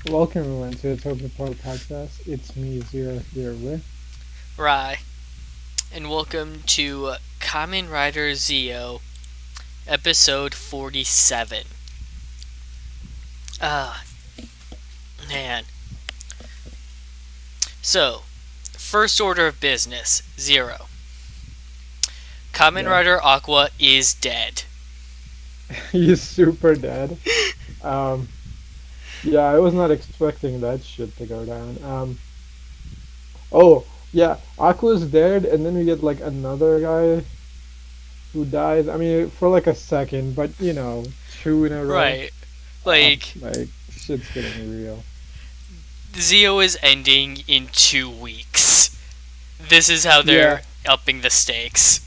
Welcome everyone to the Toku podcast. It's me, Zero, here with. Rai, and welcome to Kamen Rider Zi-O, episode 47. Ah, man. So, first order of business, Zero. Kamen Yeah, Rider Aqua is dead. he's super dead. Um, yeah, I was not expecting that shit to go down. Oh, yeah, Aqua's dead, and then we get like another guy who dies. I mean, for like a second, but two in a row. Right. Like, Like, shit's getting real. Zi-O is ending in 2 weeks. This is how Yeah, they're upping the stakes.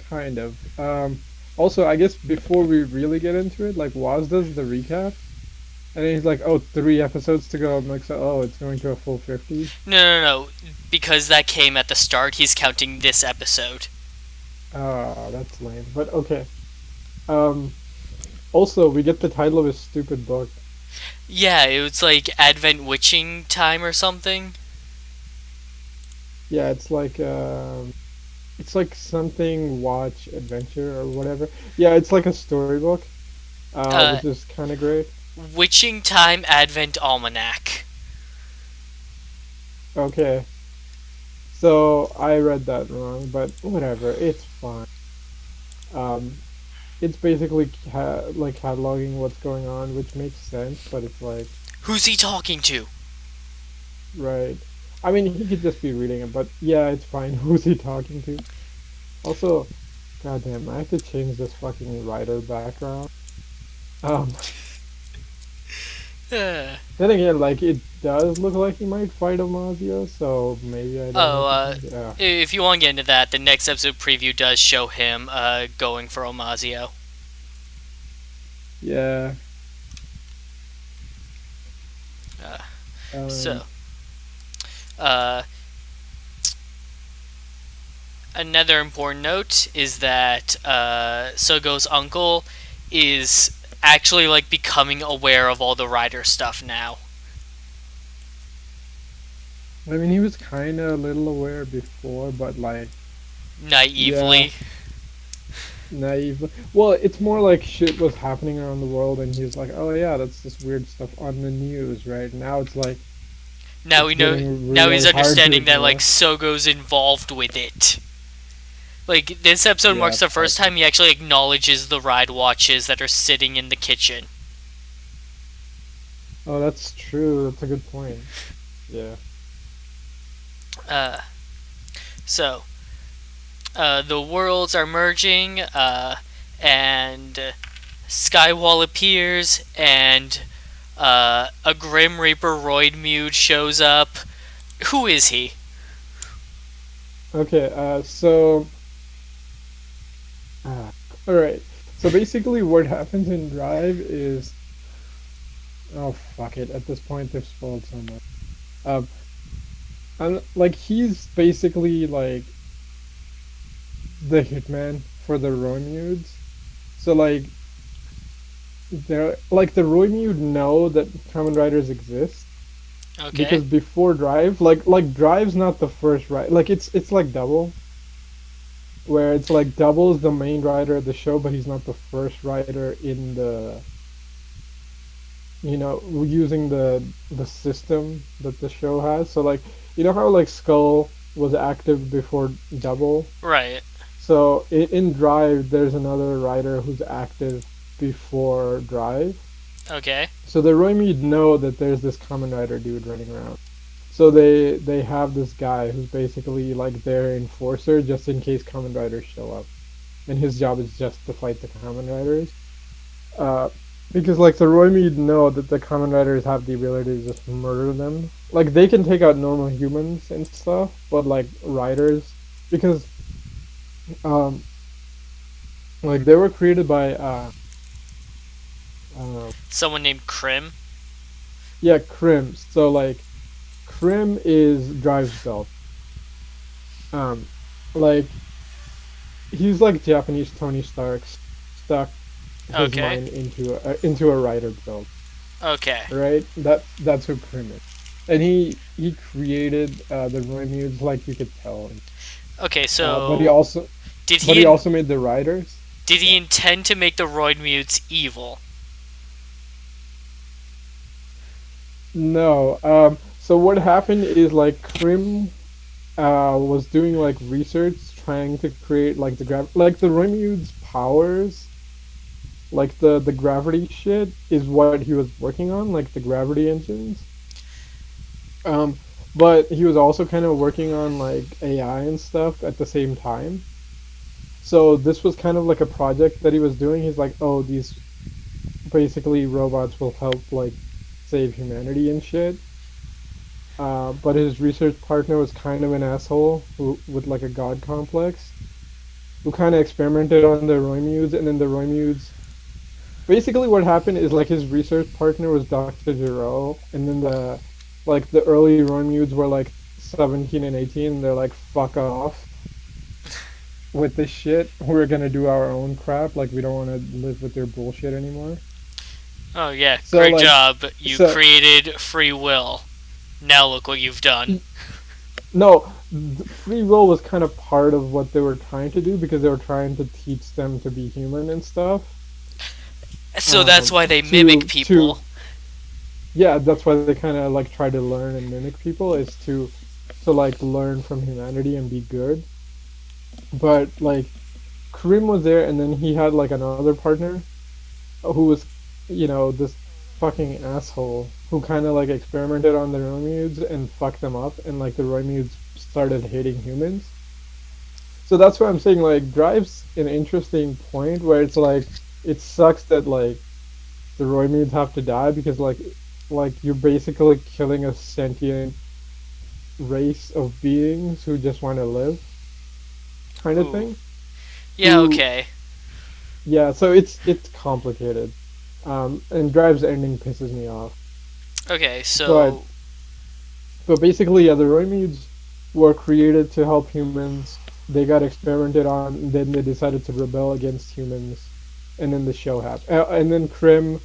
kind of. Also, I guess before we really get into it, like, Waz does the recap. And then he's like, "Oh, 3 episodes to go." I'm like, "So, oh, it's going to a full 50." No, no, no. Because that came at the start, he's counting this episode. Ah, that's lame. But okay. Um. Also, we get the title of his stupid book. Yeah, it was like Advent Witching Time or something. Yeah, it's like something watch adventure or whatever. Yeah, it's like a storybook. Uh, Which is kind of great. Witching Time Advent Almanac. Okay, so I read that wrong, but whatever. It's fine. Um, it's basically like cataloging what's going on, which makes sense. But it's like, Who's he talking to? right. I mean, he could just be reading it, but yeah, it's fine. Who's he talking to? Also, goddamn, I have to change this fucking writer background. Um, Uh, then again, like, it does look like he might fight Amazio, so maybe I don't oh, have to change it. Yeah. if you want to get into that, the next episode preview does show him going for Omazio. Yeah. Uh, Um, so, uh, another important note is that Sogo's uncle is actually like becoming aware of all the Rider stuff now. I mean, he was kind of a little aware before, but like, yeah, Naively. naive. Well, it's more like shit was happening around the world, and he's like, "Oh yeah, that's this weird stuff on the news." Right now, it's like Now it's we know. getting Now really he's hard to understanding that like ignore. Sogo's involved with it. Like this episode Yeah, marks the first that's time he actually acknowledges the ride watches that are sitting in the kitchen. oh, that's true. That's a good point. Yeah. Uh, so the worlds are merging, and Skywall appears, and a Grim Reaper Roidmude shows up. Who is he? Okay. Uh, all right. So basically, what happens in Drive is, oh fuck it. At this point, they've spoiled so much. Um, and like he's basically like the hitman for the Romudes. So like they're like the Romude know that Kamen Riders exist Okay. because before Drive, like Drive's not the first ride. Like it's like Double, where it's like Double is the main rider of the show, but he's not the first rider in the using the system that the show has. So like how like Skull was active before Double. Right. So in Drive, there's another rider who's active before Drive. Okay. So the Roimid know that there's this Kamen Rider dude running around. So they have this guy who's basically like their enforcer just in case Kamen Riders show up, and his job is just to fight the Kamen Riders. Uh, because like the Roimid know that the Kamen Riders have the ability to just murder them. Like they can take out normal humans and stuff, but like riders, because um like they were created by uh Someone named Krim. yeah, Krim. So like Krim is Drive's belt. Um like he's like Japanese Tony Stark stuck his Okay. mind into a rider belt. Okay. right? That's who Krim is, and he created the Roy like you could tell, Okay, but he so also did but he he in- also made the Riders. did he Yeah. intend to make the Roid mutes evil? No. So what happened is like Krim was doing like research trying to create like like the Rimud's powers, like the gravity shit is what he was working on, like the gravity engines. Um, but he was also kind of working on like AI and stuff at the same time. So this was kind of like a project that he was doing. He's like, oh, these basically robots will help like save humanity and shit. But his research partner was kind of an asshole who, with like a god complex, who kind of experimented on the Roimudes, and then the Roimudes. Basically, what happened is like his research partner was Dr. Giro, and then the early Roimudes were like 17 and 18. They're like, fuck off with this shit. We're gonna do our own crap. Like we don't want to live with their bullshit anymore. Oh yeah, So great like, job. You so created free will. Now look what you've done. no, free will was kind of part of what they were trying to do because they were trying to teach them to be human and stuff. So that's why they mimic To people. yeah, that's why they kind of like try to learn and mimic people is to like learn from humanity and be good. But like Kareem was there, and then he had like another partner who was, this fucking asshole who kind of like experimented on the Romudes and fucked them up, and like the Romudes started hating humans. So that's why I'm saying like Drive's an interesting point where it's like it sucks that like the Romudes have to die because like you're basically killing a sentient race of beings who just want to live, kind of Ooh. thing. Yeah, Who, okay. yeah, so it's complicated. And Drive's ending pisses me off. Okay, But so basically, yeah, the Roimudes were created to help humans. They got experimented on, and then they decided to rebel against humans, and then the show happened. And then Krim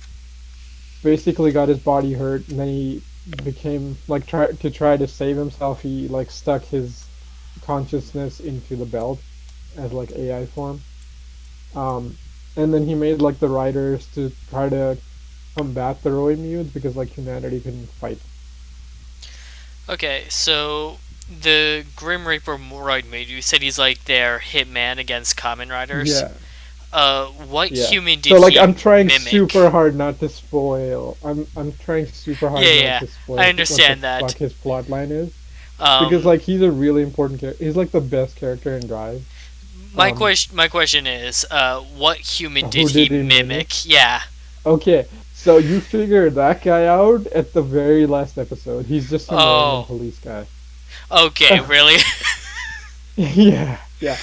basically got his body hurt, and then he became like try to save himself. He like stuck his consciousness into the belt as like AI form. Um, and then he made like the riders to try to combat the Roimudes because like humanity couldn't fight. okay, so the Grim Reaper Roid made you said he's like their hitman against Kamen Riders. Yeah, What yeah. human did So like he I'm trying super mimic? hard not to spoil. I'm trying super Yeah, hard not yeah, to I spoil what the understand fuck that. his plot line is because Um, like he's a really important character. He's like the best character in Drive. Um, my question is, what human did who he did he mimic? mimic? Yeah. Okay, so you figure that guy out at the very last episode. He's just some random Oh, police guy. okay, really? Yeah, yeah.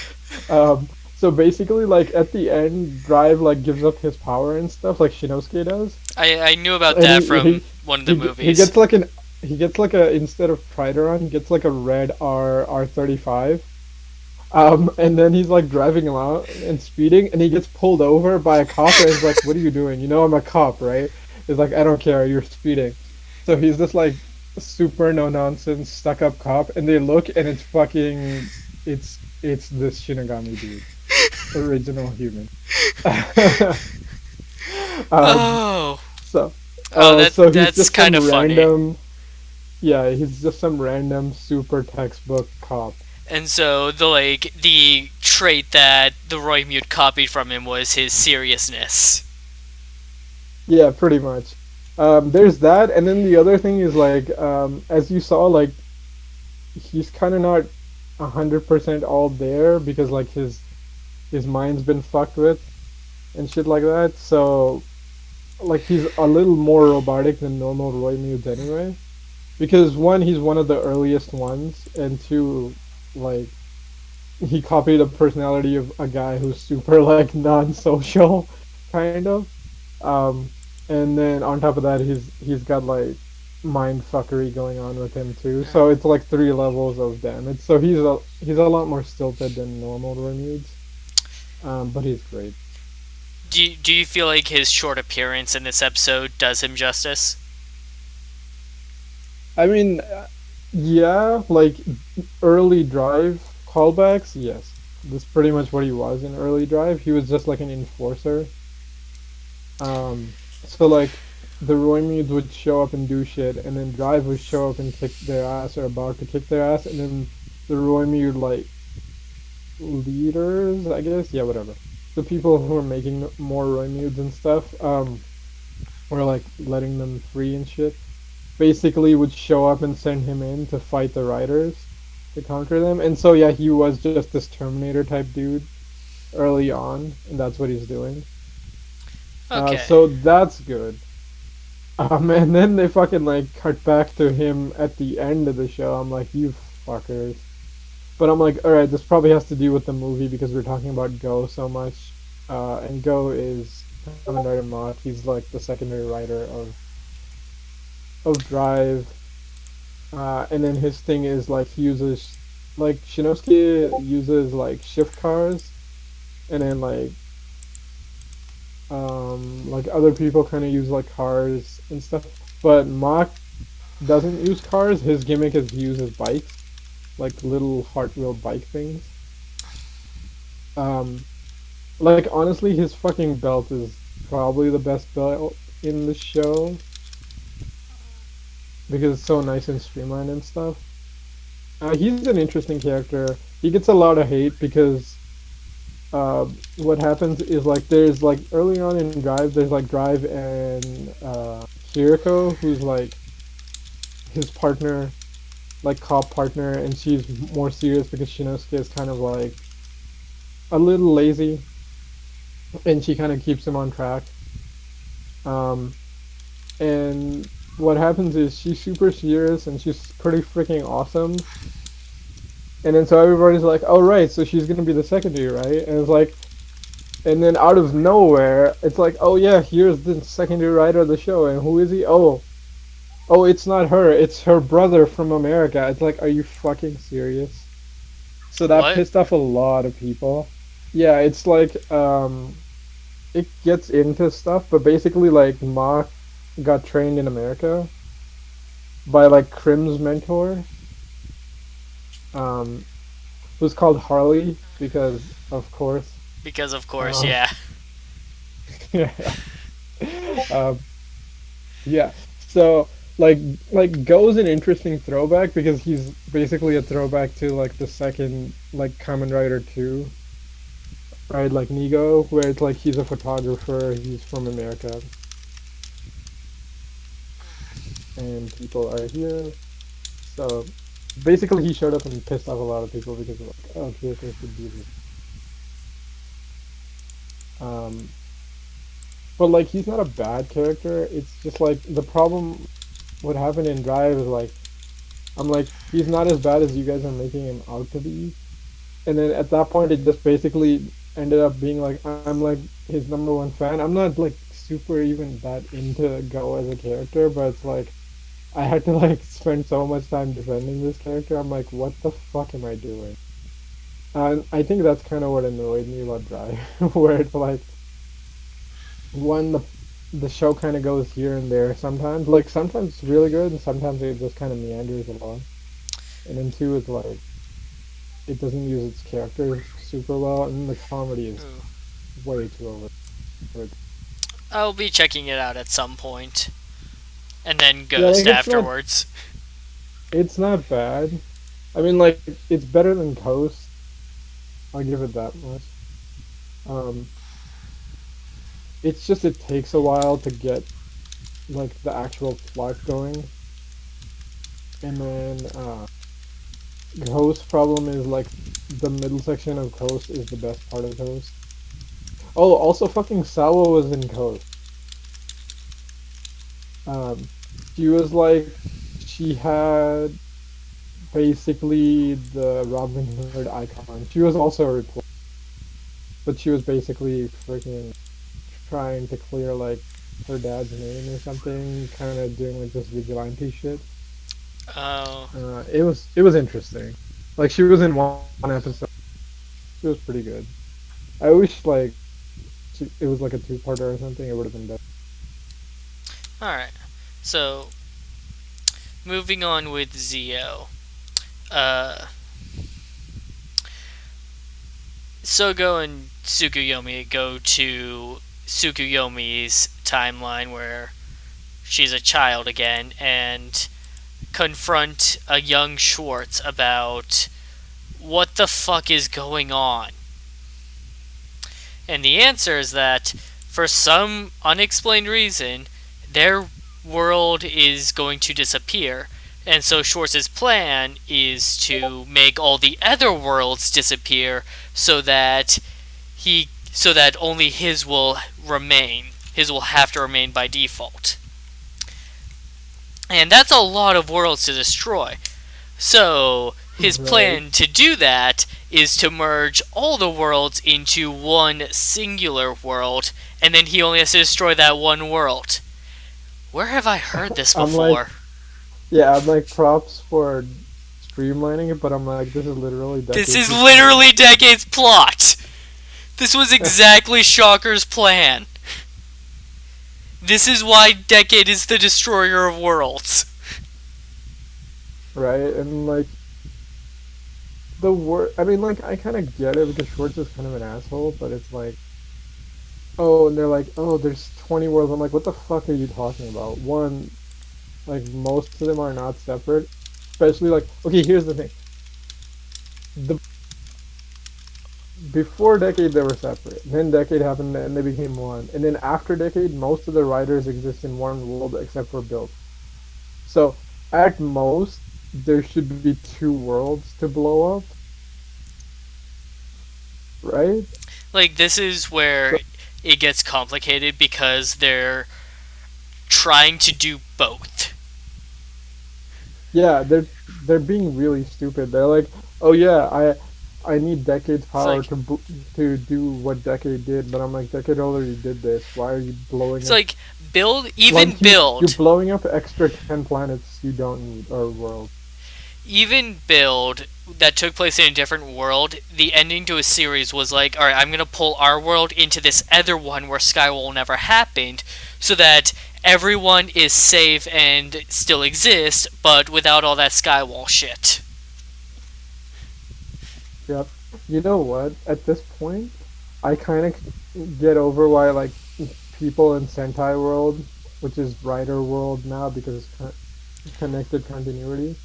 So basically, like at the end, Drive like gives up his power and stuff, like Shinosuke does, I knew about and that he from he one of the he movies. gets like an he gets like a instead of Prideron, he gets like a red R35. And then he's like driving along and speeding, and he gets pulled over by a cop, and he's like, "What are you doing? You know I'm a cop, right?" He's like, "I don't care. You're speeding." So he's this like super no nonsense stuck up cop, and they look, and it's fucking it's this Shinigami dude, original human. um, Oh, so oh, so he's that's just kind some of funny. random, yeah, he's just some random super textbook cop. And so the trait that the Roy Mute copied from him was his seriousness. Yeah, pretty much. There's that, and then the other thing is like, as you saw, like he's kind of not 100% all there because like his mind's been fucked with and shit like that. So like he's a little more robotic than normal Roy Mutes anyway. Because one, he's one of the earliest ones, and two, like he copied a personality of a guy who's super like non-social, kind of. Um, and then on top of that, he's got like mind fuckery going on with him too. So it's like three levels of damage. So he's a lot more stilted than normal Remudes. But he's great. Do you feel like his short appearance in this episode does him justice? I mean, yeah, like early drive callbacks, yes. That's pretty much what he was in early drive. He was just like an enforcer. So like the Roimids would show up and do shit, and then Drive would show up and kick their ass or about to kick their ass, and then the Roimid like leaders, I guess, yeah, whatever. The people who are making more Roimids and stuff, or like letting them free and shit, basically would show up and send him in to fight the Riders to conquer them. And so yeah, he was just this Terminator type dude early on, and that's what he's doing. Okay. So that's good. And then they fucking like cut back to him at the end of the show. I'm like, you fuckers. But I'm like, alright, this probably has to do with the movie because we're talking about Go so much. And Go is Kamen Rider Mach. He's like the secondary writer of Drive. And then his thing is like he uses like Shinosuke uses like shift cars, and then like other people kind of use like cars and stuff. But Mach doesn't use cars. His gimmick is he uses bikes, like little Hot Wheel bike things. Um, like honestly, his fucking belt is probably the best belt in the show because it's so nice and streamlined and stuff. He's an interesting character. He gets a lot of hate because what happens is like there's like early on in Drive, there's like Drive and Kiriko, who's like his partner, like cop partner, and she's more serious because Shinosuke is kind of like a little lazy, and she kind of keeps him on track. Um, and what happens is she's super serious and she's pretty freaking awesome. And then so everybody's like, "Oh right, so she's gonna be the secondary, right?" And it's like, and then out of nowhere, it's like, "Oh yeah, here's the secondary writer of the show, and who is he? Oh, it's not her, it's her brother from America." It's like, are you fucking serious? So that What? pissed off a lot of people. Yeah, it's like it gets into stuff, but basically like Mach got trained in America by like Krim's mentor, um, who's called Harley because of course. Because of course, Um, yeah. yeah. Um, yeah. So like like Go's an interesting throwback because he's basically a throwback to like the second like Kamen Rider 2, right? Like Nigo, where it's like he's a photographer, he's from America, and people are here. So basically, he showed up and pissed off a lot of people because like, oh, Kiriko should do this. Um, but like, he's not a bad character. It's just like the problem. What happened in Drive is like, I'm like, he's not as bad as you guys are making him out to be. And then at that point, it just basically ended up being like, I'm like his number one fan. I'm not like super even that into Go as a character, but it's like I had to like spend so much time defending this character. I'm like, what the fuck am I doing? And I think that's kind of what annoyed me about Drive, where it's like one the show kind of goes here and there sometimes. Like sometimes it's really good, and sometimes it just kind of meanders along. And then two is like it doesn't use its characters super well, and the comedy is Ooh. way too over. I'll be checking it out at some point, and then Yeah, like Ghost afterwards. it's not bad. I mean, like it's better than Coast. I'll give it that much. Um, it's just it takes a while to get like the actual plot going, and then Coast problem is like the middle section of Coast is the best part of Coast. Oh, also fucking Sawa was in Coast. Um, she was like she had basically the Robin Hood icon. She was also a reporter, but she was basically freaking trying to clear like her dad's name or something, kind of doing like this vigilante shit. Oh, It was interesting. Like she was in one episode. It was pretty good. I wish like it was like a two-parter or something, it would have been better. All right. So moving on with Zi-O. Uh, Sogo and Tsukuyomi go to Tsukuyomi's timeline where she's a child again and confront a young Schwartz about what the fuck is going on. And the answer is that for some unexplained reason, their world is going to disappear. And so Schwartz's plan is to make all the other worlds disappear so that only his will remain. His will have to remain by default. And that's a lot of worlds to destroy. So his Right. plan to do that is to merge all the worlds into one singular world, and then he only has to destroy that one world. Where have I heard this I'm like, before? yeah, I'm like props for streamlining it, but I'm like, this is literally This decades is before. literally Decade's plot! This was exactly Shocker's plan. This is why Decade is the destroyer of worlds. Right? And like I mean, like I kind of get it because Schwartz is kind of an asshole, but it's like, oh, and they're like, oh, there's 20 worlds. I'm like, what the fuck are you talking about? One, like most of them are not separate, especially like, okay, here's the thing. The Before Decade they were separate. Then Decade happened and they became one. And then after Decade, most of the writers exist in one world except for Build. So at most, there should be two worlds to blow up, right? Like, this is where So it gets complicated because they're trying to do both. yeah, they're being really stupid. They're like, oh yeah, I need Decade's It's power like to do what Decade did, but I'm like, Decade already did this. Why are you blowing it's up? like build even Like you're build blowing up extra 10 planets you don't need or worlds. even build that took place in a different world. The ending to a series was like, all right, I'm gonna pull our world into this other one where Skywall never happened, so that everyone is safe and still exists, but without all that Skywall shit. Yep. You know what? At this point, I kind of get over why like people in Sentai World, which is Writer World now because it's connected continuity,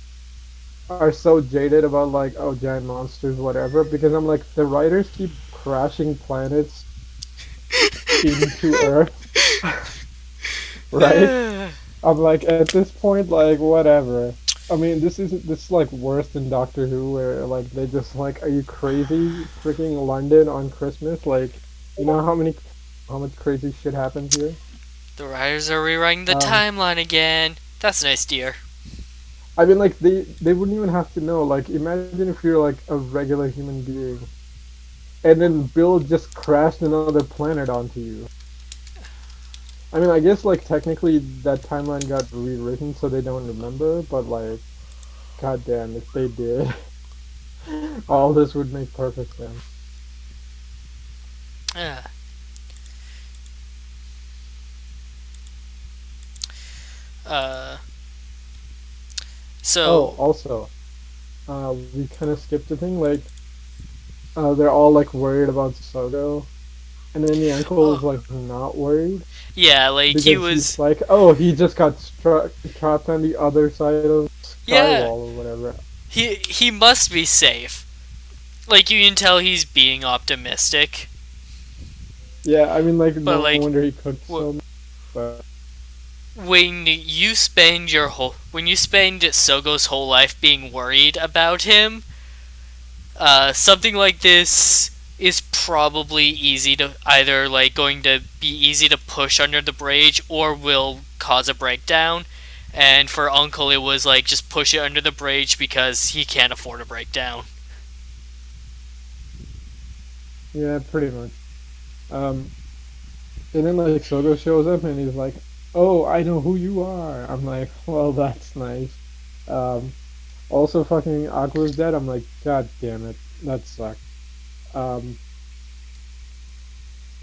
are so jaded about like oh giant monsters whatever because I'm like the writers keep crashing planets into Earth, right? I'm like at this point like whatever. I mean this is like worse than Doctor Who where like they just like are you crazy freaking London on Christmas like you know how much crazy shit happens here. The writers are rewriting the Um, timeline again. That's nice, dear. I mean like they wouldn't even have to know like imagine if you're like a regular human being and then Bill just crashed another planet onto you. I mean, I guess like technically that timeline got rewritten so they don't remember, but like, goddamn, if they did, all this would make perfect sense. Uh, uh, Oh, so, also, we kind of skipped a thing. Like, they're all like worried about Sogo, and then the uncle is oh, like not worried yeah, like he because he's was, like, oh, he just got struck trapped on the other side of yeah, Skywall or whatever. he must be safe. Like you can tell he's being optimistic, Yeah, I mean, like, but no like wonder he cooked w- so much. But when you spend Sogo's whole life being worried about him, something like this is probably easy to either like going to be easy to push under the bridge or will cause a breakdown. And for Uncle, it was like just push it under the bridge because he can't afford a breakdown. yeah, pretty much. Um, and then like Sogo shows up and he's like, "Oh, I know who you are." I'm like, "Well, that's nice." Um, Also, fucking Aqua's dead. I'm like, God damn it, that sucks. Um,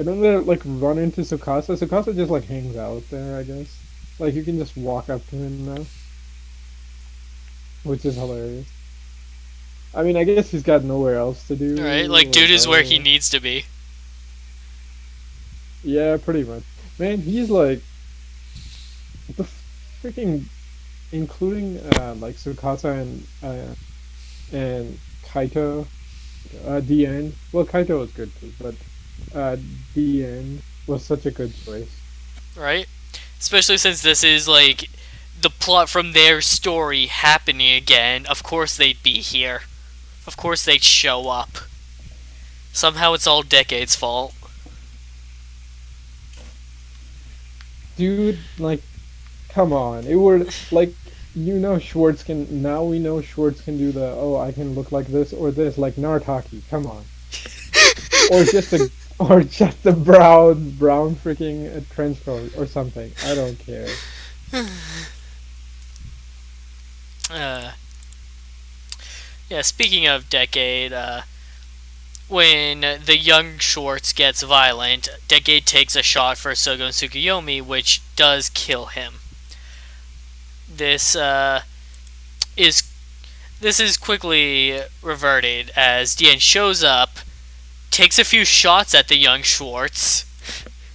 And then they like run into Sukasa. Sukasa just like hangs out there, I guess. Like you can just walk up to him now, which is hilarious. I mean, I guess he's got nowhere else to Right? do Like, or dude is where he go. needs to be. Yeah, pretty much. Man, he's like the freaking including like Sukasa and Kaito, DN. Well, Kaito was good too, but DN was such a good choice. Right? Especially since this is, like, the plot from their story happening again. Of course they'd be here. Of course they'd show up. Somehow it's all Decade's fault. Dude, like, come on. It would like Schwartz can now we know Schwartz can do the I can look like this or this like Nartaki. Come on. Or just a or just a brown freaking trench coat or something. I don't care. Uh, yeah, speaking of Decade, when the young Schwartz gets violent, Decade takes a shot for Sogo and Tsukuyomi, which does kill him. This is this is quickly reverted as Dien shows up, takes a few shots at the young Schwartz,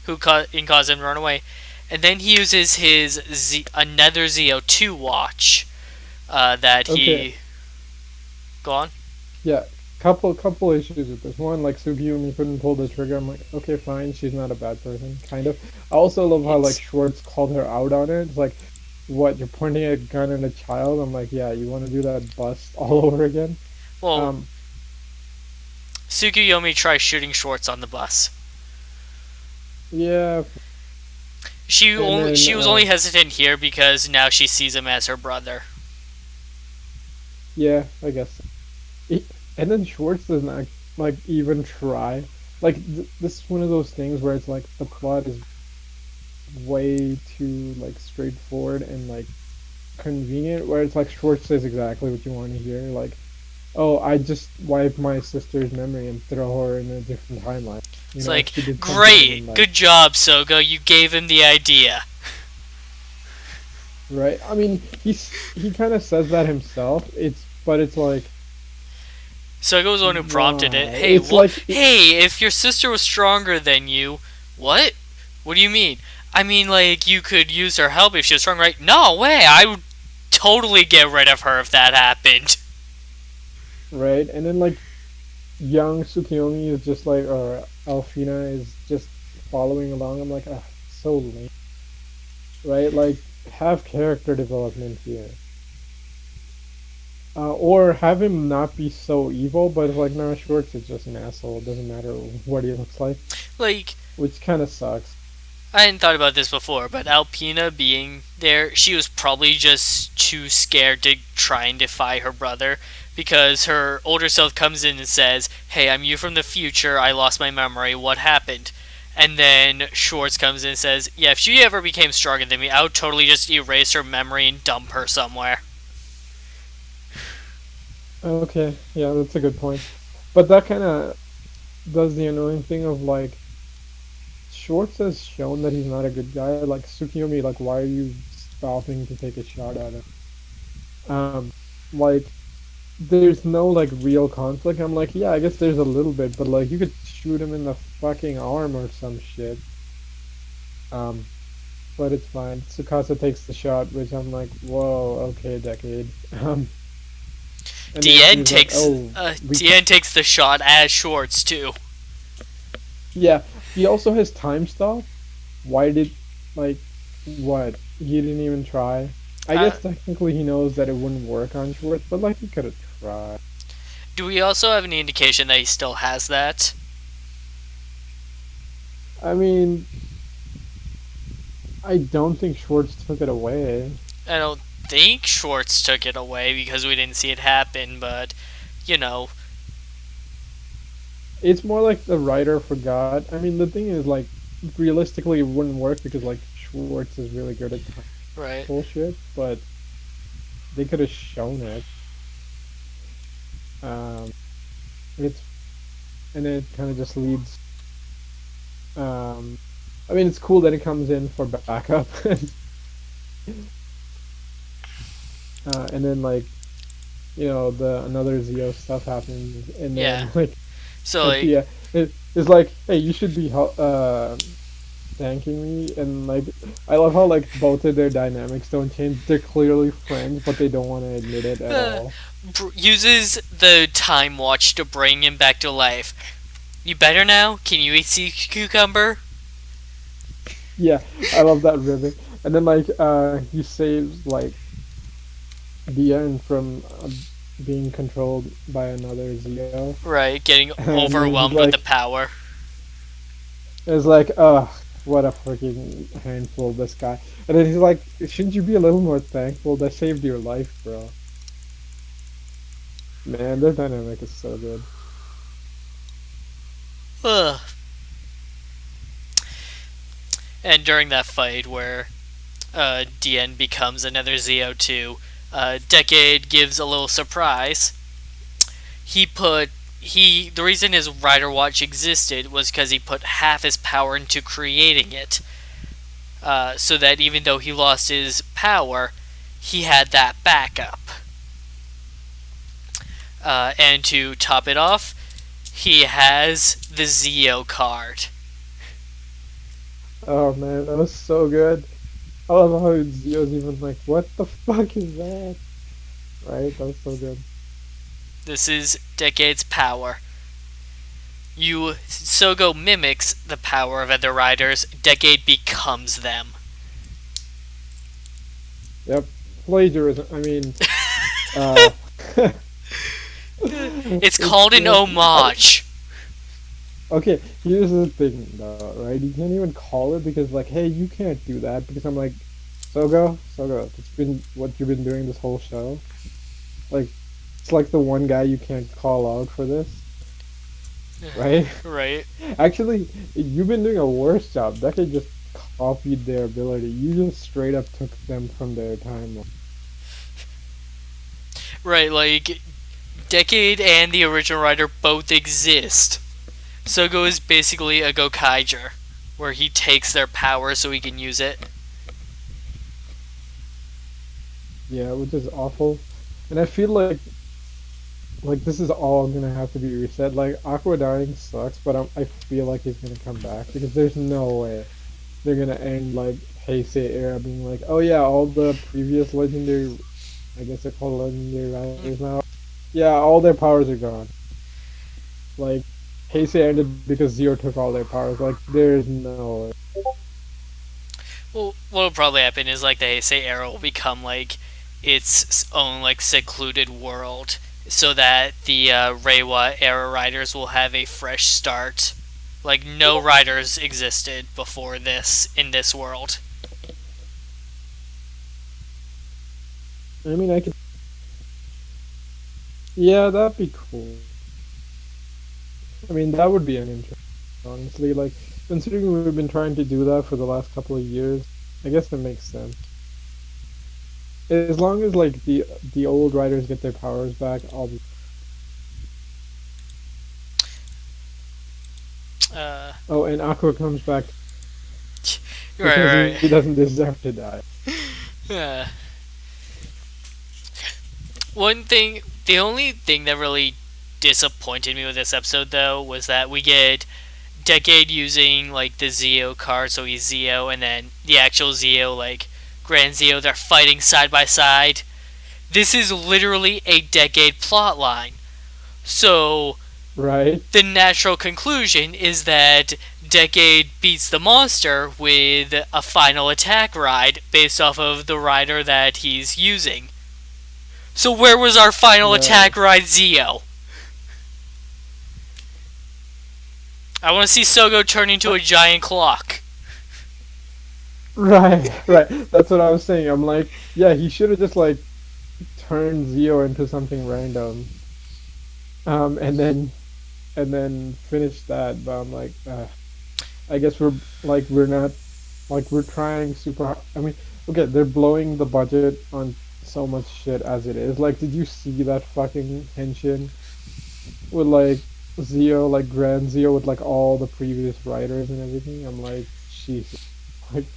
who cause him to run away, and then he uses his another Zi-O 2 watch that Okay. he go on. Yeah. Couple issues with this. One, like Sugiyumi couldn't pull the trigger. I'm like, okay, fine, she's not a bad person, kind of. I also love how like It's Schwartz called her out on it. It's like, what, you're pointing a gun at a child? I'm like, yeah, you want to do that bust all over again? well, Um, Tsukuyomi tries shooting Schwartz on the bus. yeah, and then She was only hesitant here because now she sees him as her brother. yeah, I guess. And then Schwartz does not like even try. Like this is one of those things where it's like the plot is way too like straightforward and like convenient. Where it's like Schwartz says exactly what you want to hear. Like, oh, I just wiped my sister's memory and throw her in a different timeline. It's like, She did something and great, like good job, Sogo. You gave him the idea. right. I mean, he kind of says that himself. It's like Sogo was the one who prompted it. why? Hey, It's what? like Hey, if your sister was stronger than you, what? What do you mean? I mean, like, you could use her help if she was strong, right? No way. I would totally get rid of her if that happened. right, and then like young Tsukiyomi is just like, or Alfina is just following along. I'm like, ah, so lame, right? Like, have character development here. Or have him not be so evil, but like, no, Schwartz is just an asshole. It doesn't matter what he looks like, Like, which kind of sucks. I hadn't thought about this before, but Alpina being there, she was probably just too scared to try and defy her brother because her older self comes in and says, "Hey, I'm you from the future. I lost my memory. What happened?" And then Schwartz comes in and says, "Yeah, if she ever became stronger than me, I would totally just erase her memory and dump her somewhere." Okay, yeah, that's a good point. But that kind of does the annoying thing of like, Schwartz has shown that he's not a good guy. Like Tsukiyomi, like, why are you stopping to take a shot at him? Like, there's no like real conflict. I'm like, yeah, I guess there's a little bit, but like you could shoot him in the fucking arm or some shit. Um, but it's fine. Tsukasa takes the shot, which I'm like, whoa, okay, Decade. And then Dien he's like, takes oh, we can. Dien takes the shot as Schwartz too. Yeah, he also has time stop. Why did like what? He didn't even try. I Uh, guess technically he knows that it wouldn't work on Schwartz, but like he could have tried. do we also have any indication that he still has that? I mean, I don't think Schwartz took it away. I don't think Schwartz took it away because we didn't see it happen, but you know, It's more like the writer forgot. I mean, the thing is, like, realistically, it wouldn't work because, like, Schwartz is really good at time right? bullshit, but they could have shown it. Um, it's, and it kind of just leads Um, I mean, it's cool that it comes in for backup, and then like the another Zi-O stuff happens, and Yeah. then like So at like, the it's like, hey, you should be thanking me, and like I love how like both of their dynamics don't change. They're clearly friends, but they don't want to admit it at all. uses the time watch to bring him back to life. You better now? Can you eat sea cucumber? Yeah, I love that ribbon. And then like he saves like the end from being controlled by another Zi-O, Right, getting and then he's overwhelmed with the like, power. it's like, ugh, what a freaking handful, this guy. And then he's like, shouldn't you be a little more thankful? That saved your life, bro. Man, their dynamic is so good. Ugh. And during that fight where DN becomes another ZO2, Decade gives a little surprise. He put the reason his Rider Watch existed was because he put half his power into creating it, so that even though he lost his power, he had that backup. And to top it off, he has the Zi-O card. Oh man, that was so good. I love how Zio's even like, what the fuck is that? Right? That was so good. This is Decade's power. Sogo mimics the power of other riders. Decade becomes them. Yep. Plagiarism. I mean, uh, It's called an homage. okay, here's the thing though, right? You can't even call it because like, hey, you can't do that because I'm like, Sogo, it's been what you've been doing this whole show. Like, it's like the one guy you can't call out for this, right? Right. Actually, you've been doing a worse job. That could just copied their ability. You just straight up took them from their timeline. Right, like, Decade and the original Rider both exist. Sogo is basically a Gokaiger, where he takes their power so he can use it. Yeah, which is awful. And I feel like this is all gonna have to be reset. Like Aqua dying sucks, but I feel like he's gonna come back because there's no way they're gonna end like Heisei era being like, oh yeah, all the previous legendary, I guess they're called legendary riders now. Yeah, all their powers are gone. Like Heisei ended because Zero took all their powers. Like there's no way. Well, what'll probably happen is like the Heisei era will become like its own like secluded world, so that the Reiwa era riders will have a fresh start. Like no riders existed before this in this world. I mean, I could. Yeah, that'd be cool. I mean, that would be an interest, honestly. Like, considering we've been trying to do that for the last couple of years, I guess it makes sense. As long as like the old writers get their powers back, I'll be. Uh, Oh, and Aqua comes back because right, he doesn't deserve to die. right. The only thing that really disappointed me with this episode though was that we get Decade using like the Zi-O card, so he's Zi-O, and then the actual Zi-O, like Grand Zi-O, they're fighting side by side. This is literally a Decade plotline. So Right? the natural conclusion is that Decade beats the monster with a final attack ride based off of the rider that he's using. So where was our final Right. attack ride Zi-O? I want to see Sogo turn into a giant clock. Right, right. That's what I was saying. I'm like, yeah, he should have just like turned Zio into something random, and then finished that. But I'm like, I guess we're not like we're trying super hard. I mean, okay, they're blowing the budget on so much shit as it is. Like, did you see that fucking henshin with like Zi-O, like Grand Zi-O with like all the previous writers and everything. I'm like, Jesus, like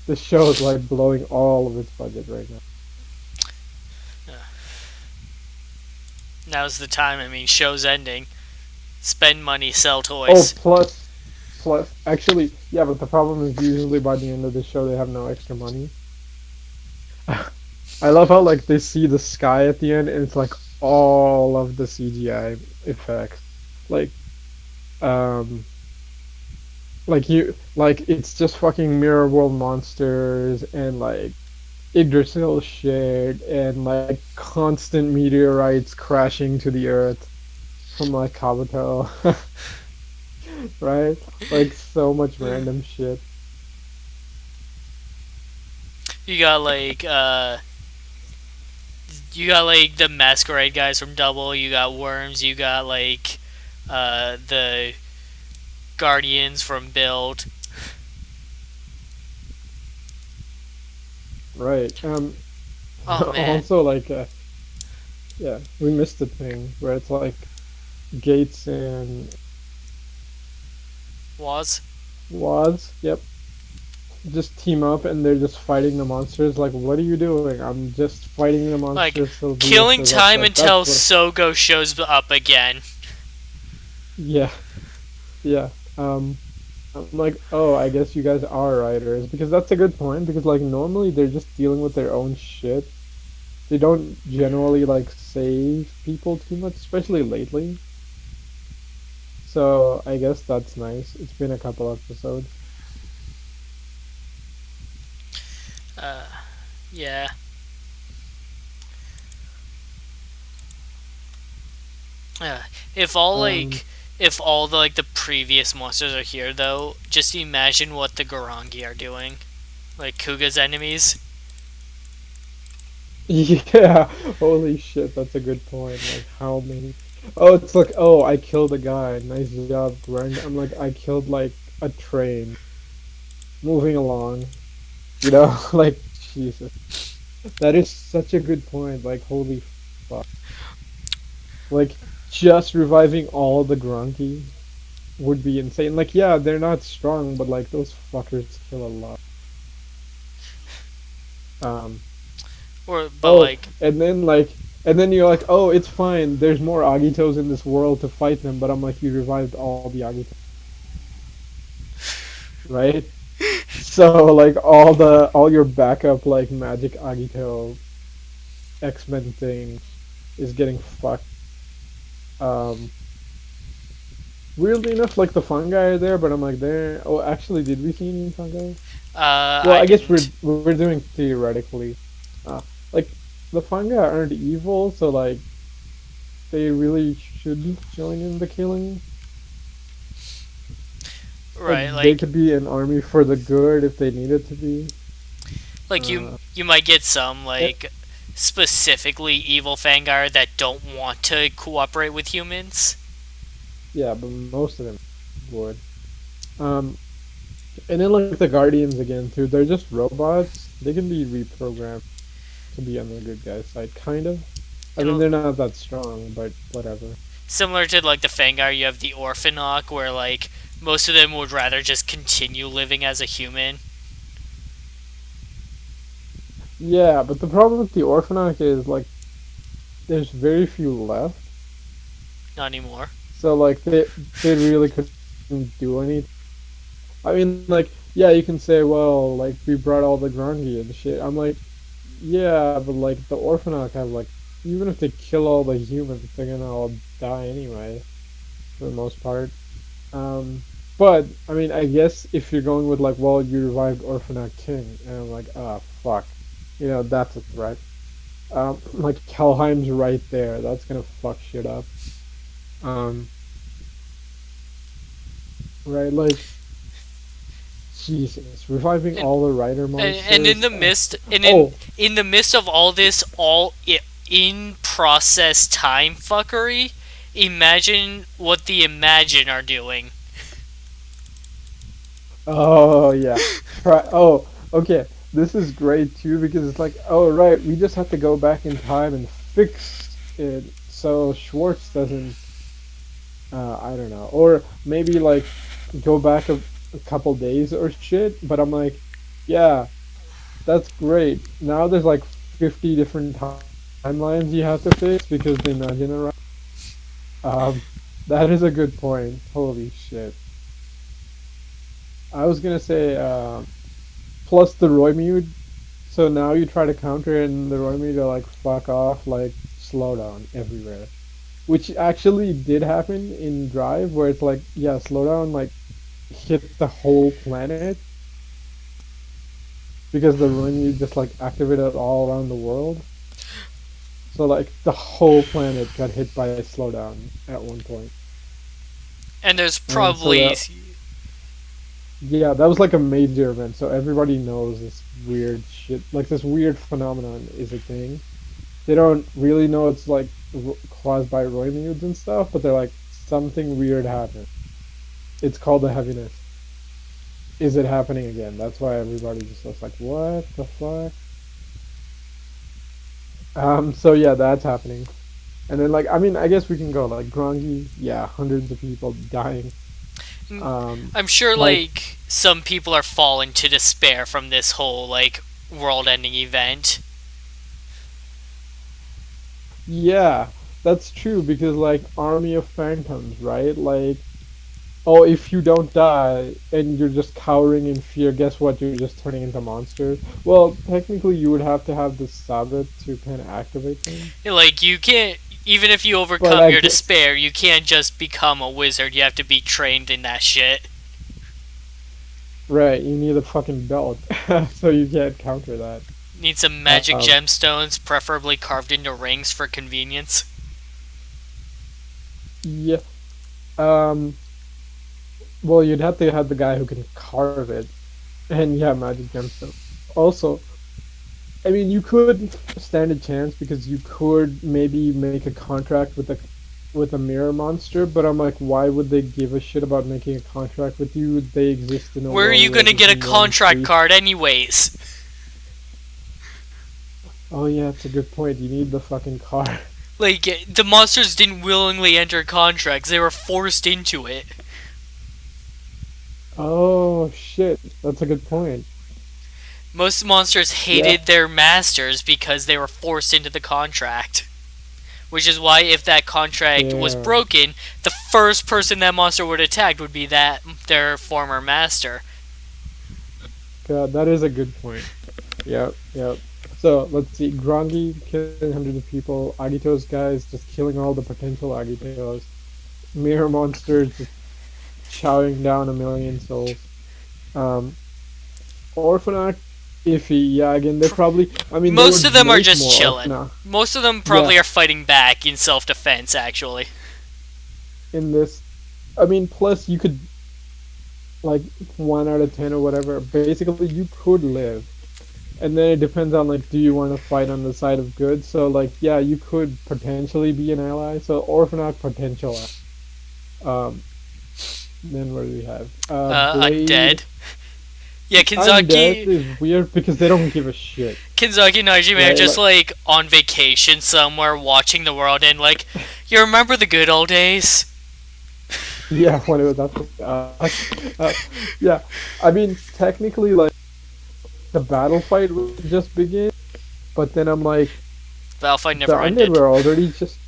this show is like blowing all of its budget right now. Uh, Now's the time. I mean, show's ending. Spend money, sell Oh, toys. plus, actually, yeah, but the problem is usually by the end of the show they have no extra money. I love how like they see the sky at the end and it's like all of the CGI effects. Like um like it's just fucking mirror world monsters and like Yggdrasil shit and like constant meteorites crashing to the earth from like Kabuto, right? Like so much random shit. You got you got like the masquerade guys from Double. You got worms. You got like the guardians from Build. Right. Oh man, Also like yeah, we missed the thing where it's like Gates and was Wads, yep, just team up and they're just fighting the monsters. Like, what are you doing? I'm just fighting the like monsters so Leo killing shows up. time Like, until that's what. Sogo shows up again. Yeah, yeah. I'm like, oh, I guess you guys are writers because that's a good point. Because like normally they're just dealing with their own shit. They don't generally like save people too much, especially lately. So I guess that's nice. It's been a couple episodes. Uh, yeah. Uh, if all Um, like if all the like the previous monsters are here though, just imagine what the Garangi are doing. Like Kuga's enemies. Yeah, holy shit, that's a good point. Like, how many? Oh, it's like, oh, I killed a guy. Nice job, Greg. I'm like, I killed like a train moving along. You know, like Jesus. That is such a good point. Like, holy fuck. Like, just reviving all the Grunky would be insane. Like, yeah, they're not strong, but like those fuckers kill a lot. Um, Or but Oh, like and then you're like, oh, it's fine. There's more Agitos in this world to fight them, but I'm like, you revived all the Agitos, right? So like all your backup like magic Agito X-Men thing is getting fucked. Um, Weirdly enough, like the fungi are there, but I'm like, there. Oh, actually, did we see any fungi? Well, I I guess didn't. we're doing theoretically. Like the fungi aren't evil, so like they really should join in the killing. Like Right, they could be an army for the good if they needed to be. like Uh, you might get some eh, like specifically evil Fangar that don't want to cooperate with humans. yeah, but most of them would. Um, and then like the Guardians again too. They're just robots. They can be reprogrammed to be on the good guy's side, kind of. I mean, It'll they're not that strong, but whatever. similar to like the Fangar, you have the Orphanok where like most of them would rather just continue living as a human. Yeah, but the problem with the Orphanok is like there's very few left. Not anymore. So like they really couldn't do anything. I mean, like, yeah, you can say, well, like, we brought all the Grongi and shit. I'm like, yeah, but, like, the Orphanok have, like, even if they kill all the humans, they're gonna all die anyway, for the most part. Um, but, I mean, I guess if you're going with, like, well, you revived Orphanok King, and I'm like, ah, fuck. You know, that's a threat. Like, Helheim's right there. That's gonna fuck shit up. Um, right, like, Jesus, reviving And all the Rider and in monsters. the midst and Oh, in the midst of all this in process time fuckery, imagine what the Imagine are doing. oh yeah. Right. Oh, okay. This is great too because it's like, oh right, we just have to go back in time and fix it so Schwartz doesn't I don't know, or maybe like go back a couple days or shit. But I'm like, yeah, that's great. Now there's like 50 different timelines you have to fix because the Imagine around. Um, that is a good point. Holy shit. I was gonna say, plus the Roymute. So now you try to counter it and the Roymute are like, fuck off, like, slow down everywhere. Which actually did happen in Drive, where it's like, yeah, slow down, like, hit the whole planet because the Roymute just like activated all around the world. So like the whole planet got hit by a slowdown at one point. And there's And so probably that, yeah, that was like a major event. So everybody knows this weird shit, like this weird phenomenon is a thing. They don't really know it's like caused by Roymutes and stuff, but they're like, something weird happened. It's called the heaviness. Is it happening again? That's why everybody just was like, what the fuck? So yeah, that's happening. And then like, I mean, I guess we can go like Grongi, yeah, hundreds of people dying. I'm sure Like, like some people are falling to despair from this whole like world-ending event. yeah, that's true because like Army of Phantoms, right? Like, oh, if you don't die and you're just cowering in fear, guess what? You're just turning into monsters. Well, technically, you would have to have the Sabbath to kind of activate them. Like you can't even if you But overcome I your get, despair, you can't just become a wizard. You have to be trained in that shit. right, you need a fucking belt, so you can't counter that. Need some magic Um, gemstones, preferably carved into rings for convenience. yeah. Um, well, you'd have to have the guy who can carve it, and yeah, magic gemstone. Also, I mean, you could stand a chance because you could maybe make a contract with a mirror monster, but I'm like, why would they give a shit about making a contract with you? They exist in a Where are world you where gonna they get a can roam contract free. card anyways? Oh yeah, it's a good point. You need the fucking car. Like, the monsters didn't willingly enter contracts, they were forced into it. Oh shit, that's a good point. Most monsters Yeah, hated their masters because they were forced into the contract. Which is why, if that contract was fair. broken, the first person that monster would attack would be that their former master. God, that is a good point. Yep, yep. So let's see. Grongi killing hundreds of people. Agito's guys just killing all the potential Agitos. Mirror monsters just chowing down a million souls. Um, Orphanage, iffy. Yeah, again, they probably. I mean, they Most of would them are make just more chilling. Orphanage. Most of them Yeah, probably are fighting back in self defense, actually. in this. I mean, plus you could like 1 out of 10 or whatever. Basically, you could live, and then it depends on like, do you want to fight on the side of good? So like, yeah, you could potentially be an ally. So Orphanage potential. Um, then what do we have? Blade. Undead. Yeah, Undead Kinzaki, is weird because they don't give a shit, Kinzaki and Hajime are right? just Like, like on vacation somewhere watching the world and like, you remember the good old days? yeah, when it was up to uh, yeah, I mean, technically, like, the battle fight would just begin, but then I'm like, Battlefight the never undead ended. were already just,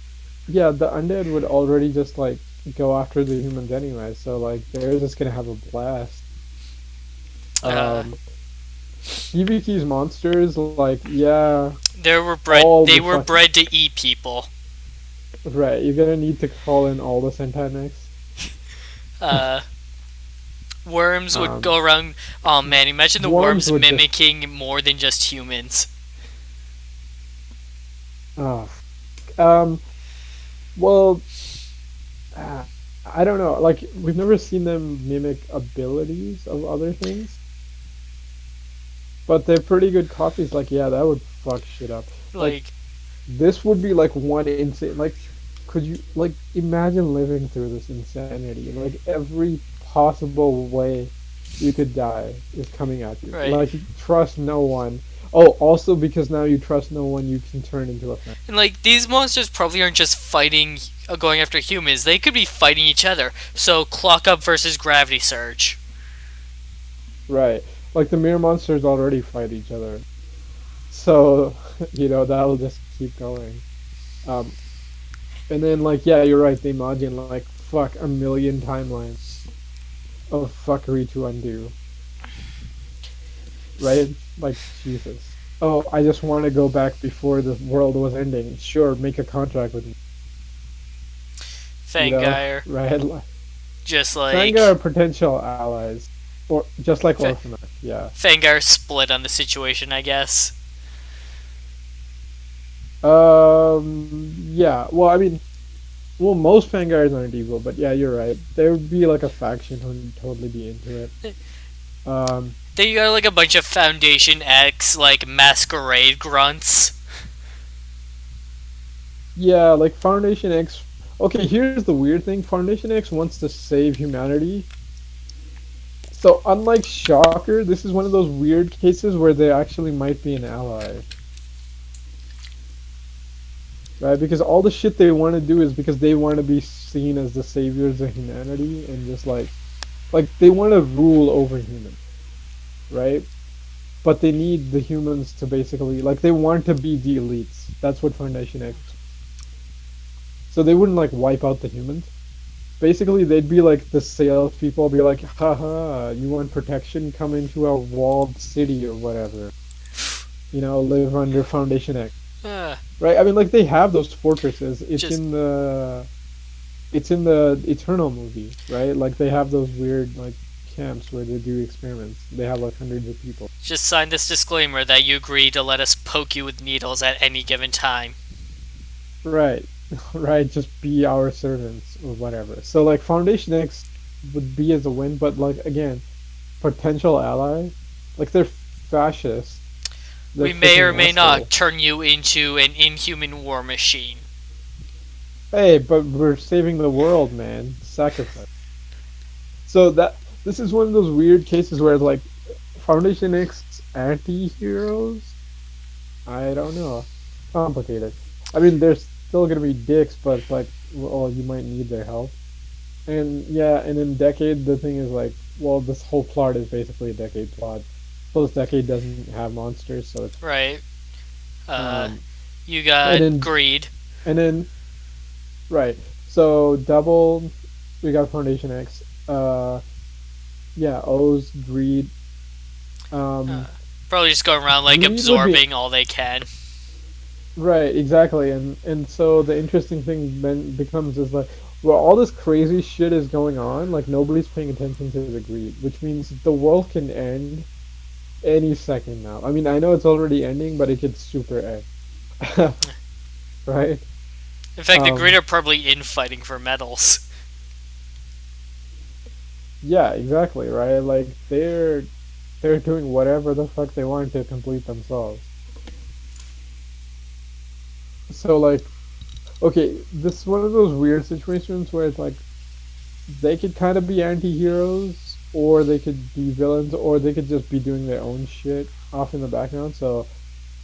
yeah, the undead would already just, like, go after the humans anyway, so, like, they're just gonna have a blast. Uh, Um, DBT's monsters, like, yeah, they all they the were fucking, bred to eat people. right, you're gonna need to call in all the Sentai next. Uh, Worms would Um, go around. Oh man, imagine the worms worms would just, mimicking more than just humans. oh, um, well, I don't know. Like we've never seen them mimic abilities of other things, but they're pretty good copies. Like yeah, that would fuck shit up. Like Like, this would be like one insane. Like could you like imagine living through this insanity? Like every possible way you could die is coming at you. right. Like trust no one. Oh, also because now you trust no one, you can turn into a fan. And like these monsters probably aren't just fighting, going after humans. They could be fighting each other. So clock up versus gravity surge. Right. Like the mirror monsters already fight each other. So, that'll just keep going. Um, and then like yeah, you're right, they imagine like fuck a million timelines of fuckery to undo. Right? Like Jesus. Oh, I just want to go back before the world was ending. Sure, make a contract with me. Fangire, Right? just Fanga like are potential allies, or just like Orphanite. Yeah. Fangire split on the situation, I guess. Yeah. Well, I mean, well, most Fangires aren't evil, but yeah, you're right. There would be like a faction who would totally be into it. Um, Then you got like a bunch of Foundation X, like masquerade grunts. yeah, like Foundation X. Okay, here's the weird thing. Foundation X wants to save humanity. So unlike Shocker, this is one of those weird cases where they actually might be an ally. Right? Because all the shit they want to do is because they want to be seen as the saviors of humanity and just like they want to rule over humans, right? But they need the humans to basically like they want to be the elites. That's what Foundation X. So they wouldn't like wipe out the humans. Basically, they'd be like the salespeople, be like, haha, you want protection? Come into a walled city or whatever. Live under Foundation X. Uh, Right? I mean, like they have those fortresses. just It's in the Eternal movie, right? Like they have those weird like camps where they do experiments. They have like hundreds of people. just sign this disclaimer that you agree to let us poke you with needles at any given time. Right. Right, just be our servants or whatever. So like Foundation X would be as a win, but like again, potential ally, like they're fascist. They're We may or freaking may not assholes. turn you into an inhuman war machine. Hey, but we're saving the world, man. Sacrifice. So that this is one of those weird cases where like Foundation X anti-heroes. I don't know. Complicated. I mean, they're still gonna be dicks, but it's like, well, you might need their help. And yeah, and in Decade, the thing is like, well, this whole plot is basically a Decade plot. Plus, Decade doesn't have monsters, so it's Right. Uh, um, you and got then greed. and then right. So double, we got Foundation X. Yeah, O's Greed. Uh, Um, Probably just going around like Greed would be absorbing all they can. right, exactly, and so the interesting thing then becomes is like, well, all this crazy shit is going on, like nobody's paying attention to the greed, which means the world can end any second now. I mean, I know it's already ending, but it could super end, right? In fact, the greed Um, are probably infighting for medals. yeah, exactly, right? Like they're doing whatever the fuck they want to complete themselves. So like, okay, this is one of those weird situations where it's like they could kind of be anti-heroes or they could be villains or they could just be doing their own shit off in the background, so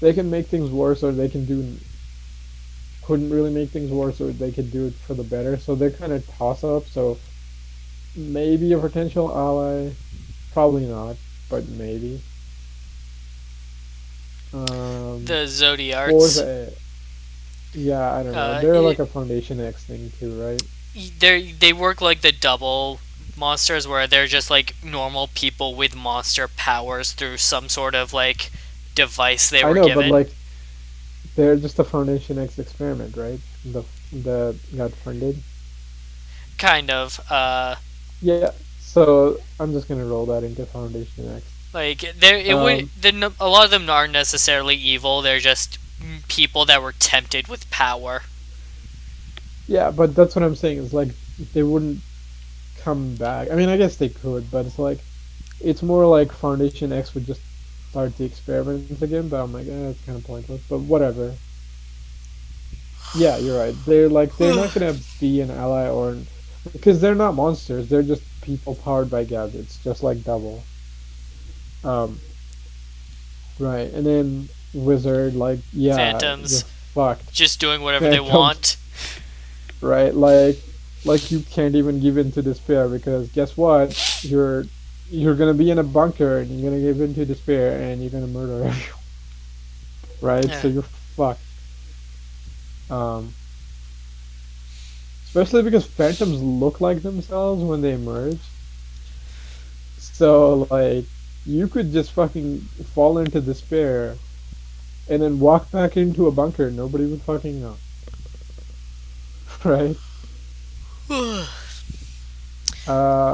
they can make things worse or they can do couldn't really make things worse or they could do it for the better, so they're kind of toss up. So maybe a potential ally, probably not, but maybe. um The Zodiarts. Forza, yeah, I don't know, Uh, they're like it, a Foundation X thing too, right? they work like the double monsters, where they're just like normal people with monster powers through some sort of like device they I were know, but given. like they're just a Foundation X experiment, right? The got funded. Kind of. Yeah, so I'm just gonna roll that into Foundation X. Like there, it would. Um, A lot of them aren't necessarily evil. They're just people that were tempted with power. yeah, but that's what I'm saying. Is like they wouldn't come back. I mean, I guess they could, but it's like it's more like Foundation X would just start the experiments again. But I'm like, it's kind of pointless. But whatever. Yeah, you're right. They're not gonna be an ally or because they're not monsters. They're just people powered by gadgets, just like Double. Um, right, and then Wizard, like, yeah, you're Phantoms fucked. just doing whatever they Phantoms, want. right, like you can't even give in to despair because guess what? You're gonna be in a bunker and you're gonna give in to despair and you're gonna murder everyone, right? Yeah. So you're fucked. Um, Especially because phantoms look like themselves when they emerge. So like you could just fucking fall into despair and then walk back into a bunker. Nobody would fucking know, right?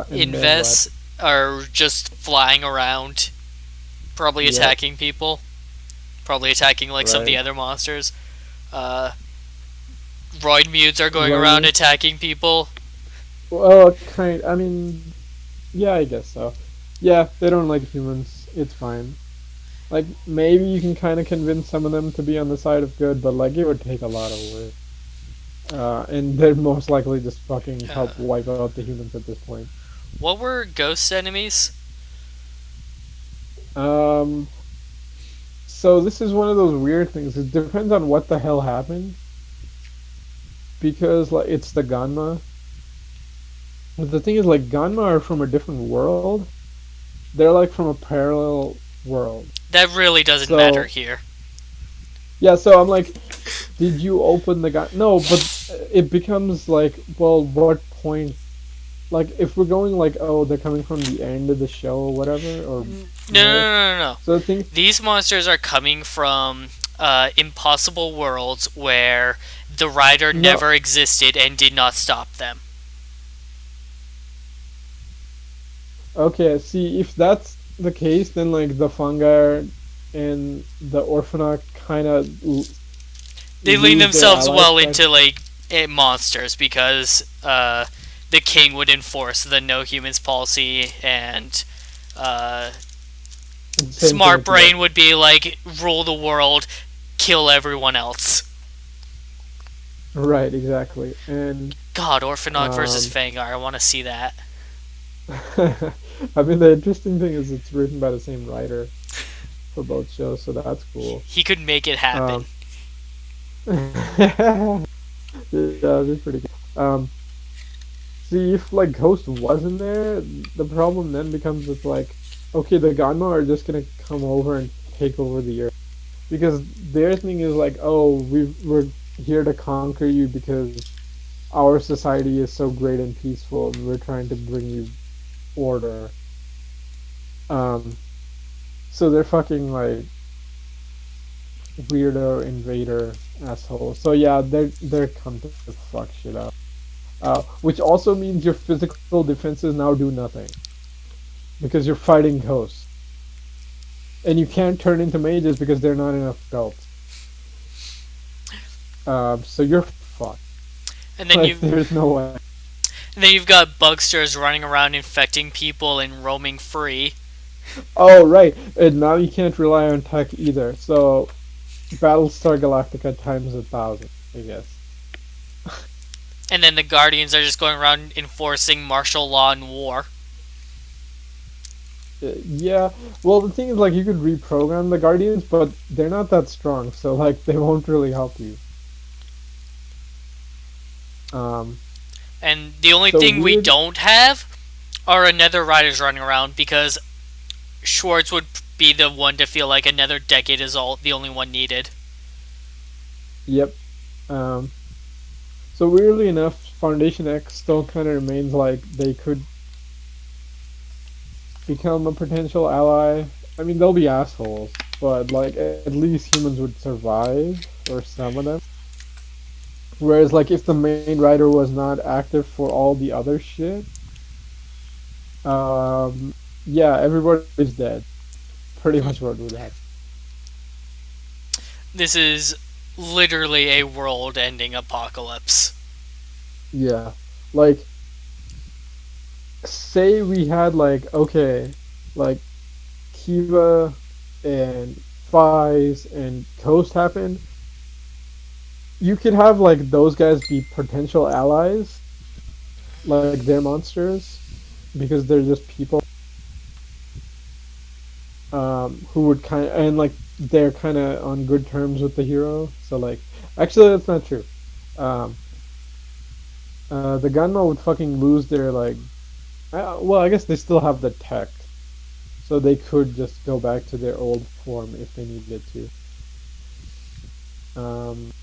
And then what? Invests are just flying around, probably Yep, attacking people, probably attacking like some of the right. other monsters. Uh, Roid mutes are going around Running. attacking people. Well, kind. I mean, yeah, I guess so. Yeah, they don't like humans. It's fine. Like maybe you can kind of convince some of them to be on the side of good, but like it would take a lot of work. And they'd most likely just fucking Uh, help wipe out the humans at this point. what were ghost enemies? Um, so this is one of those weird things. It depends on what the hell happened because like it's the Ganma. But the thing is, like Ganma are from a different world. They're like from a parallel world. That really doesn't matter So here. yeah, so I'm like, did you open the gun? No, but it becomes like, well, what point? Like, if we're going like, oh, they're coming from the end of the show or whatever, or No, no, right? no, no, no. So the thing, These monsters are coming from impossible worlds where the rider no, never existed and did not stop them. okay, see, if that's the case, then like the fungi and the Orphanok kind of They lean lose their themselves allies well by into like monsters because the king would enforce the no humans policy, and uh, the same thing smart with the brain would be like rule the world, kill everyone else. right, exactly, and God, Orphanok versus um, Fangar. I want to see that. I mean, the interesting thing is it's written by the same writer for both shows, so that's cool. He could make it happen. Um, yeah, that'd be pretty good. See, if like Ghost wasn't there, the problem then becomes it's like, okay, the Ganma are just gonna come over and take over the earth because their thing is like, oh, we're here to conquer you because our society is so great and peaceful, and we're trying to bring you order. Um, so they're fucking like weirdo invader assholes. So yeah, they're come to fuck shit up. Which also means your physical defenses now do nothing because you're fighting ghosts, and you can't turn into mages because there are not enough belts. So you're fucked. And then Like you there's no way. and then you've got bugsters running around infecting people and roaming free. Oh right, and now you can't rely on tech either. So Battlestar Galactica times 1,000, I guess. And then the guardians are just going around enforcing martial law and war. Yeah. Well, the thing is, like, you could reprogram the Guardians, but they're not that strong, so like they won't really help you. Um. And the only So thing we weird. don't have are another riders running around because Schwartz would be the one to feel like another decade is all the only one needed. Yep. Um. So weirdly enough, Foundation X still kind of remains like they could become a potential ally. I mean, they'll be assholes, but like at least humans would survive, or some of them. Whereas, like, if the main writer was not active for all the other shit, um, yeah, everybody's dead. Pretty much what would happen. This is literally a world ending apocalypse. Yeah, like, say we had like okay, like Kiva and Fies and Coast happen. You could have like those guys be potential allies, like they're monsters, because they're just people. who would kind of, and like they're kind of on good terms with the hero. So like, actually, that's not true. Um, the Ganma would fucking lose their like. Well, I guess they still have the tech, so they could just go back to their old form if they needed to. Um,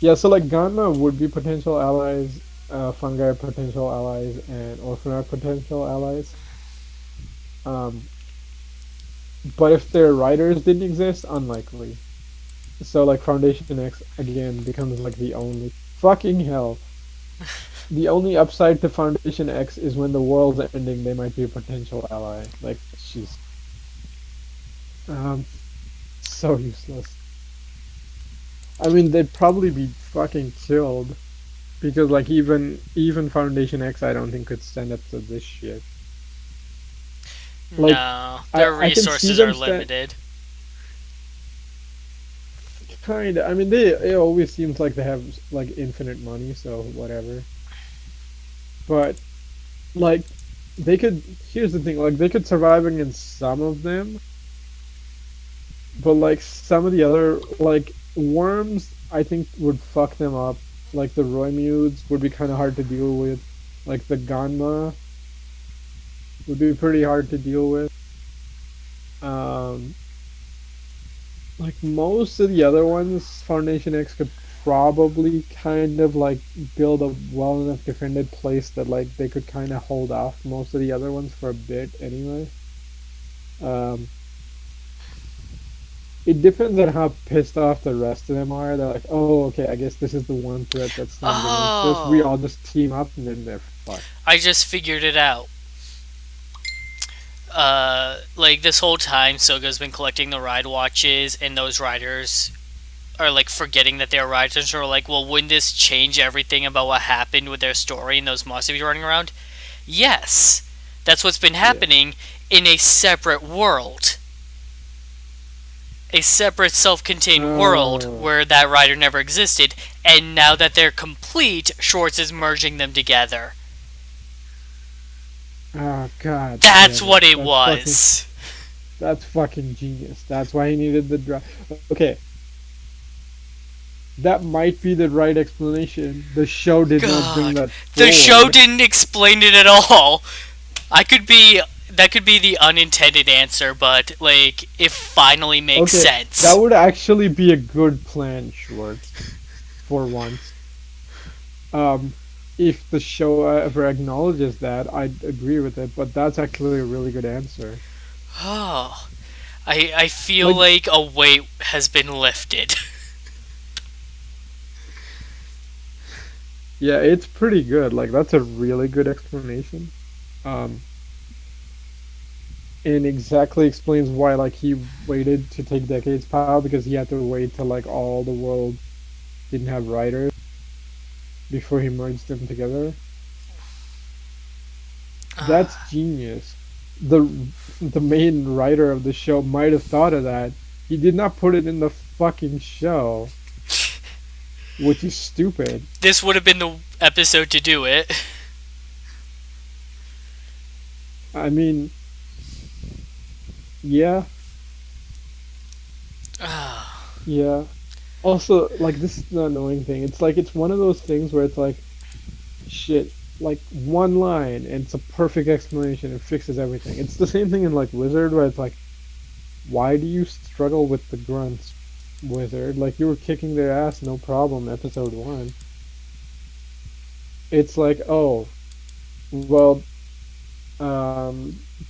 yeah, so like Ganma would be potential allies, fungi potential allies, and Orphanite potential allies. Um, but if their riders didn't exist, unlikely. So like Foundation X again becomes like the only fucking hell. The only upside to Foundation X is when the world's ending, they might be a potential ally. Like she's um so useless. I mean, they'd probably be fucking killed because like even Foundation X, I don't think could stand up to this shit. Like No, I their I can see resources are them stand limited. kind of. I mean, they it always seems like they have like infinite money, so whatever. But like they could. Here's the thing: like they could survive against some of them, but like some of the other like worms, I think would fuck them up. Like the Roymudes would be kind of hard to deal with. Like the Ganma would be pretty hard to deal with. Um, like most of the other ones, Foundation X could probably kind of like build a well enough defended place that like they could kind of hold off most of the other ones for a bit anyway. Um, it depends on how pissed off the rest of them are. They're like, oh, okay, I guess this is the one threat that stands against us. We Oh, all just team up and then they're fucked. I just figured it out. Like this whole time, Soga's been collecting the ride watches, and those riders are like forgetting that they're riders, or like, well, wouldn't this change everything about what happened with their story and those monsters be running around? Yes, that's what's been Yeah. happening in a separate world. A separate self contained world Oh, where that rider never existed, and now that they're complete, Shorts is merging them together. oh, god That's damn it. what it was. That's fucking genius. That's why he needed the drive. Okay, that might be the right explanation. The show did not bring God. that The show forward. didn't explain it at all. I could be. That could be the unintended answer, but, like, it finally makes Okay, that sense. would actually be a good plan, Schwartz, for once. Um, if the show ever acknowledges that, I'd agree with it, but that's actually a really good answer. Oh. I feel Like, like a weight has been lifted. yeah, it's pretty good. Like, that's a really good explanation. Um, and exactly explains why, like, he waited to take Decade's power because he had to wait till, like, all the world didn't have writers before he merged them together. That's genius. The the main writer of the show might have thought of that. He did not put it in the fucking show, which is stupid. This would have been the episode to do it. I mean, yeah, yeah. Also, like this is the annoying thing. It's like it's one of those things where it's like shit, like one line and it's a perfect explanation. It fixes everything. It's the same thing in like Wizard where it's like, why do you struggle with the grunts, Wizard? Like you were kicking their ass, no problem, episode one. It's like, oh, well,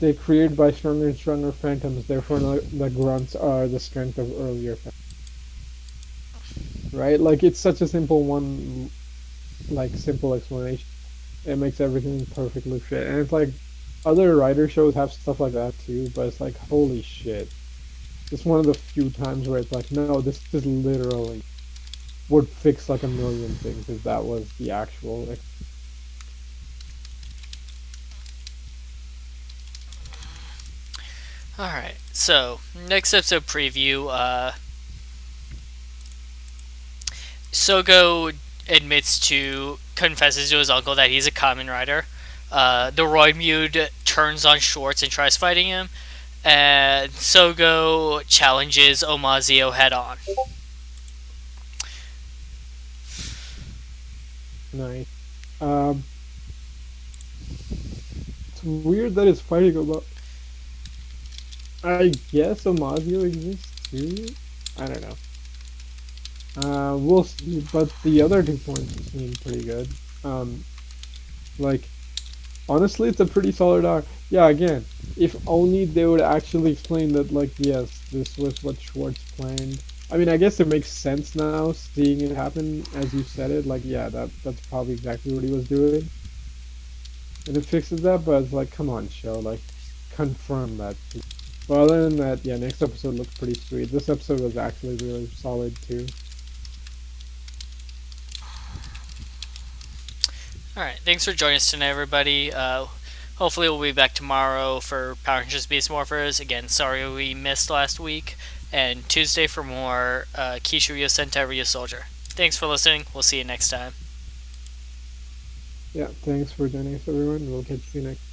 they created by stronger and stronger phantoms, therefore the grunts are the strength of earlier phantoms, right? Like it's such a simple one, like simple explanation. It makes everything perfectly fit, and it's like other writer shows have stuff like that too, but it's like holy shit. It's one of the few times where it's like, no, this just literally would fix like a million things if that was the actual. Alright, so, next episode preview. Sogo confesses to his uncle that he's a Kamen Rider. The Roy Mute turns on Schwartz and tries fighting him. And Sogo challenges Omazio head on. Nice. Um, it's weird that it's fighting about. I guess Amazio exists too. I don't know. We'll see, but the other 2 points seem pretty good. Um, like honestly, it's a pretty solid arc. Yeah, again, if only they would actually explain that, like, yes, this was what Schwartz planned. I mean, I guess it makes sense now, seeing it happen as you said it. Like, yeah, that's probably exactly what he was doing, and it fixes that. But it's like, come on, show, like, confirm that. But other than that, yeah, next episode looks pretty sweet. This episode was actually really solid too. All right, thanks for joining us tonight, everybody. Hopefully, we'll be back tomorrow for Power Rangers Beast Morphers. Again, sorry we missed last week, and Tuesday for more Kishu Yosenta Ryu Soldier. Thanks for listening. We'll see you next time. Yeah, thanks for joining us, everyone. We'll catch you next.